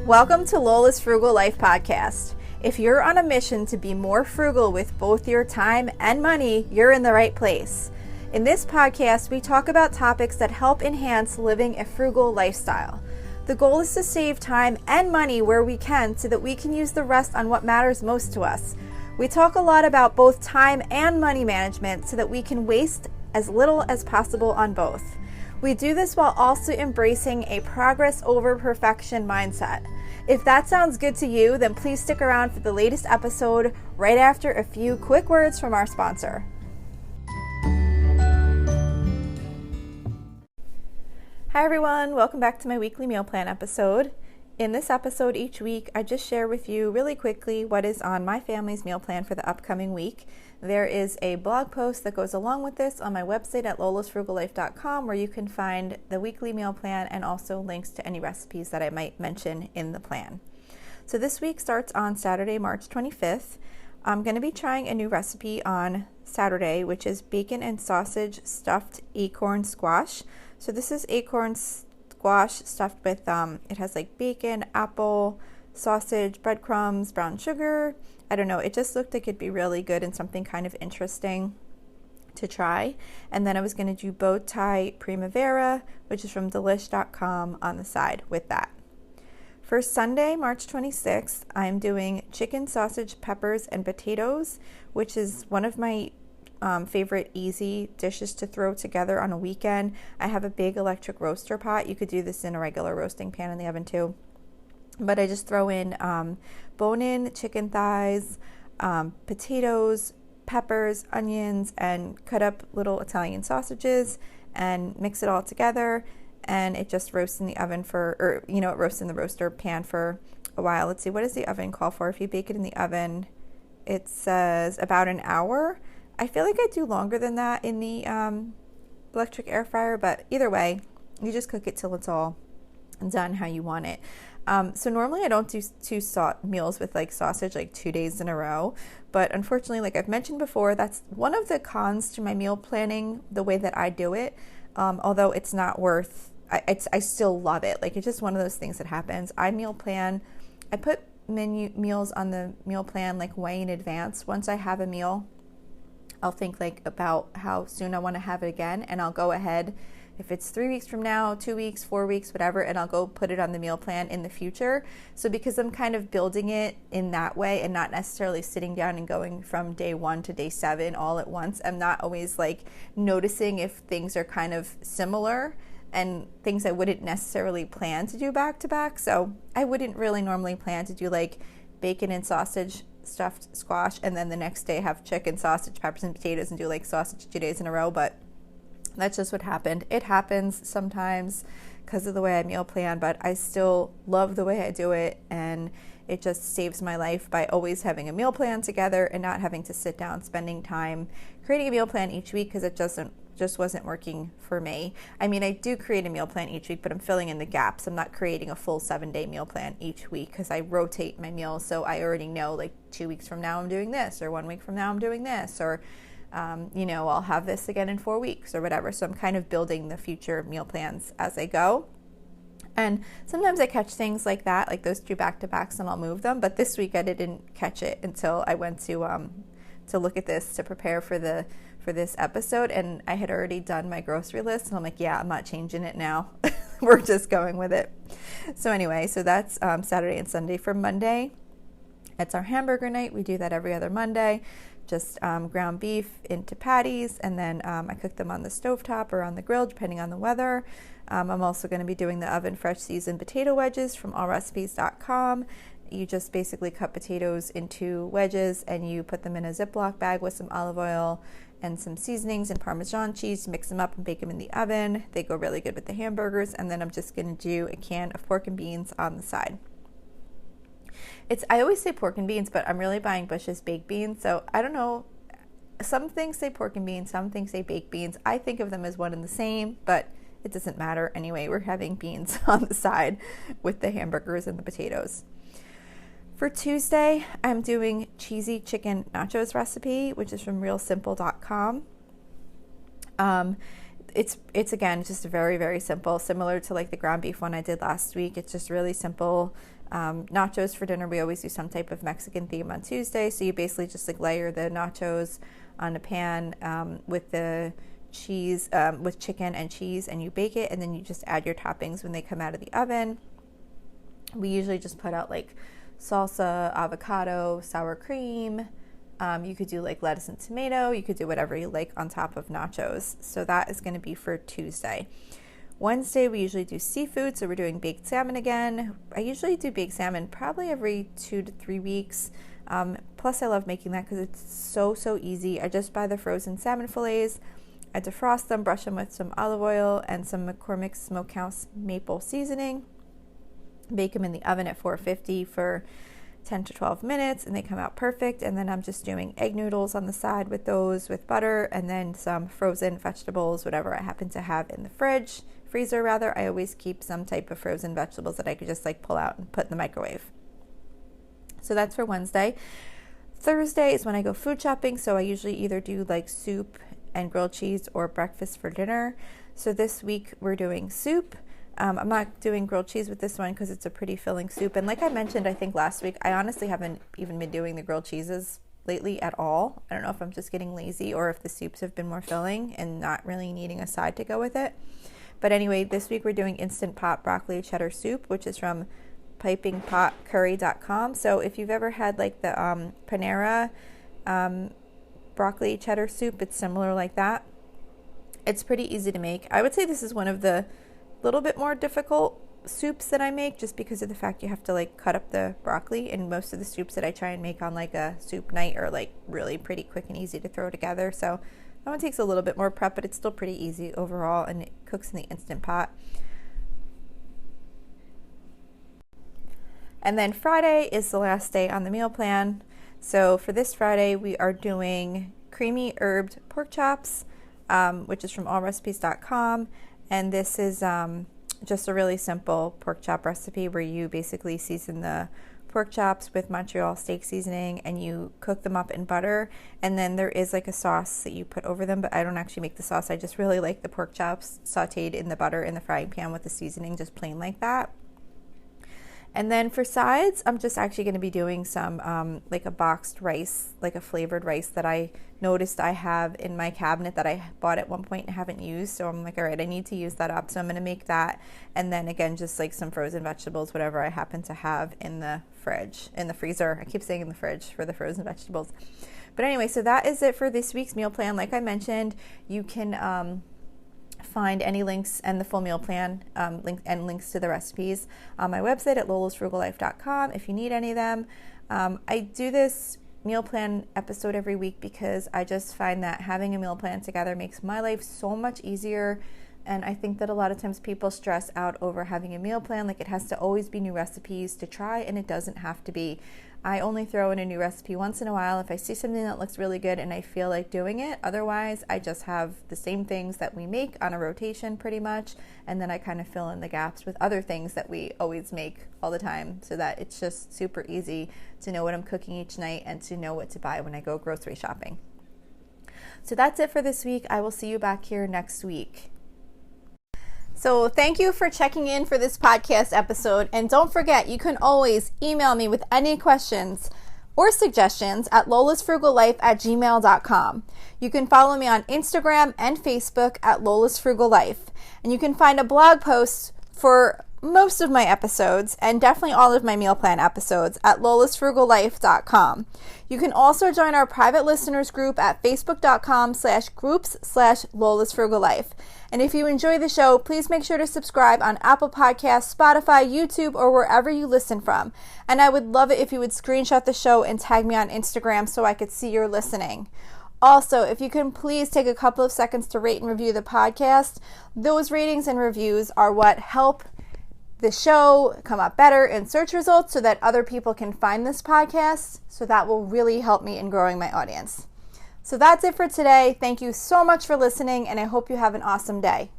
Welcome to Lola's Frugal Life Podcast. If you're on a mission to be more frugal with both your time and money, you're in the right place. In this podcast, we talk about topics that help enhance living a frugal lifestyle. The goal is to save time and money where we can so that we can use the rest on what matters most to us. We talk a lot about both time and money management so that we can waste as little as possible on both. We do this while also embracing a progress over perfection mindset. If that sounds good to you, then please stick around for the latest episode right after a few quick words from our sponsor. Hi everyone, welcome back to my weekly meal plan episode. In this episode each week, I just share with you really quickly what is on my family's meal plan for the upcoming week. There is a blog post that goes along with this on my website at lolasfrugallife.com where you can find the weekly meal plan and also links to any recipes that I might mention in the plan. So this week starts on Saturday, March 25th. I'm going to be trying a new recipe on Saturday, which is bacon and sausage stuffed acorn squash. So this is acorn squash stuffed with, it has like bacon, apple, sausage, breadcrumbs, brown sugar. I don't know, it just looked like it'd be really good and something kind of interesting to try. And then I was going to do bow tie primavera, which is from delish.com on the side with that. For Sunday, March 26th, I'm doing chicken, sausage, peppers, and potatoes, which is one of my favorite easy dishes to throw together on a weekend. I have a big electric roaster pot. You could do this in a regular roasting pan in the oven too. But I just throw in bone-in chicken thighs, potatoes, peppers, onions, and cut up little Italian sausages and mix it all together. And it just roasts in the oven it roasts in the roaster pan for a while. Let's see, what does the oven call for? If you bake it in the oven, it says about an hour. I feel like I do longer than that in the electric air fryer, but either way, you just cook it till it's all done how you want it. So normally I don't do two meals with like sausage like 2 days in a row, but unfortunately, like I've mentioned before, that's one of the cons to my meal planning, the way that I do it. Although it's not worth, I still love it. Like it's just one of those things that happens. I meal plan, I put meals on the meal plan like way in advance. Once I have a meal, I'll think like about how soon I want to have it again, and I'll go ahead. If it's 3 weeks from now, 2 weeks, 4 weeks, whatever, and I'll go put it on the meal plan in the future. So because I'm kind of building it in that way and not necessarily sitting down and going from day 1 to day 7 all at once, I'm not always like noticing if things are kind of similar and things I wouldn't necessarily plan to do back to back. So I wouldn't really normally plan to do like bacon and sausage stuffed squash and then the next day have chicken, sausage, peppers, and potatoes and do like sausage 2 days in a row, but that's just what happened. It happens sometimes because of the way I meal plan, but I still love the way I do it, and it just saves my life by always having a meal plan together and not having to sit down spending time creating a meal plan each week because it just wasn't working for me. I mean, I do create a meal plan each week, but I'm filling in the gaps. I'm not creating a full 7-day meal plan each week because I rotate my meals, so I already know like 2 weeks from now I'm doing this, or 1 week from now I'm doing this, or I'll have this again in 4 weeks or whatever. So I'm kind of building the future meal plans as I go. And sometimes I catch things like that, like those 2 back-to-backs, and I'll move them. But this week I didn't catch it until I went to look at this to prepare for this episode. And I had already done my grocery list. And I'm like, yeah, I'm not changing it now. We're just going with it. So anyway, so that's Saturday and Sunday. For Monday, it's our hamburger night. We do that every other Monday. Just ground beef into patties, and then I cook them on the stovetop or on the grill, depending on the weather. I'm also going to be doing the oven fresh seasoned potato wedges from allrecipes.com. You just basically cut potatoes into wedges, and you put them in a Ziploc bag with some olive oil and some seasonings and Parmesan cheese. Mix them up and bake them in the oven. They go really good with the hamburgers, and then I'm just going to do a can of pork and beans on the side. I always say pork and beans, but I'm really buying Bush's baked beans. So I don't know. Some things say pork and beans, some things say baked beans. I think of them as one and the same, but it doesn't matter. Anyway, we're having beans on the side with the hamburgers and the potatoes. For Tuesday, I'm doing cheesy chicken nachos recipe, which is from realsimple.com. It's again just very, very simple, similar to like the ground beef one I did last week. It's just really simple. Nachos for dinner, we always do some type of Mexican theme on Tuesday. So you basically just like layer the nachos on a pan with the cheese, with chicken and cheese, and you bake it, and then you just add your toppings when they come out of the oven. We usually just put out like salsa, avocado, sour cream. You could do like lettuce and tomato. You could do whatever you like on top of nachos. So that is going to be for Tuesday. Wednesday, we usually do seafood. So we're doing baked salmon again. I usually do baked salmon probably every 2 to 3 weeks. Plus, I love making that because it's so easy. I just buy the frozen salmon fillets. I defrost them, brush them with some olive oil and some McCormick Smokehouse maple seasoning. Bake them in the oven at 450 for 10 to 12 minutes, and they come out perfect. And then I'm just doing egg noodles on the side with those, with butter, and then some frozen vegetables, whatever I happen to have in the freezer rather. I always keep some type of frozen vegetables that I could just like pull out and put in the microwave. So that's for Wednesday. Thursday is when I go food shopping, so I usually either do like soup and grilled cheese or breakfast for dinner. So this week we're doing soup. I'm not doing grilled cheese with this one because it's a pretty filling soup. And like I mentioned, I think last week, I honestly haven't even been doing the grilled cheeses lately at all. I don't know if I'm just getting lazy or if the soups have been more filling and not really needing a side to go with it. But anyway, this week we're doing Instant Pot Broccoli Cheddar Soup, which is from pipingpotcurry.com. So if you've ever had like the Panera broccoli cheddar soup, it's similar like that. It's pretty easy to make. I would say this is one of the little bit more difficult soups that I make, just because of the fact you have to like cut up the broccoli, and most of the soups that I try and make on like a soup night are like really pretty quick and easy to throw together. So that one takes a little bit more prep, but it's still pretty easy overall, and it cooks in the Instant Pot. And then Friday is the last day on the meal plan. So for this Friday, we are doing creamy herbed pork chops, which is from allrecipes.com. And this is just a really simple pork chop recipe where you basically season the pork chops with Montreal steak seasoning and you cook them up in butter. And then there is like a sauce that you put over them, but I don't actually make the sauce. I just really like the pork chops sauteed in the butter in the frying pan with the seasoning, just plain like that. And then for sides, I'm just actually going to be doing some like a boxed rice, like a flavored rice that I noticed I have in my cabinet that I bought at one point and haven't used. So I'm like, all right, I need to use that up. So I'm going to make that. And then again, just like some frozen vegetables, whatever I happen to have in the freezer. I keep saying in the fridge for the frozen vegetables. But anyway, so that is it for this week's meal plan. Like I mentioned, you can find any links and the full meal plan links to the recipes on my website at lolasfrugallife.com if you need any of them. I do this meal plan episode every week because I just find that having a meal plan together makes my life so much easier. And I think that a lot of times people stress out over having a meal plan, like it has to always be new recipes to try, and it doesn't have to be. I only throw in a new recipe once in a while if I see something that looks really good and I feel like doing it. Otherwise, I just have the same things that we make on a rotation pretty much, and then I kind of fill in the gaps with other things that we always make all the time, so that it's just super easy to know what I'm cooking each night and to know what to buy when I go grocery shopping. So that's it for this week. I will see you back here next week. So thank you for checking in for this podcast episode. And don't forget, you can always email me with any questions or suggestions at lolasfrugallife@gmail.com. You can follow me on Instagram and Facebook at lolasfrugallife. And you can find a blog post for most of my episodes and definitely all of my meal plan episodes at lolasfrugallife.com. You can also join our private listeners group at facebook.com/groups/lolasfrugallife. And if you enjoy the show, please make sure to subscribe on Apple Podcasts, Spotify, YouTube, or wherever you listen from. And I would love it if you would screenshot the show and tag me on Instagram so I could see you're listening. Also, if you can please take a couple of seconds to rate and review the podcast. Those ratings and reviews are what help the show come up better in search results so that other people can find this podcast. So that will really help me in growing my audience. So that's it for today. Thank you so much for listening, and I hope you have an awesome day.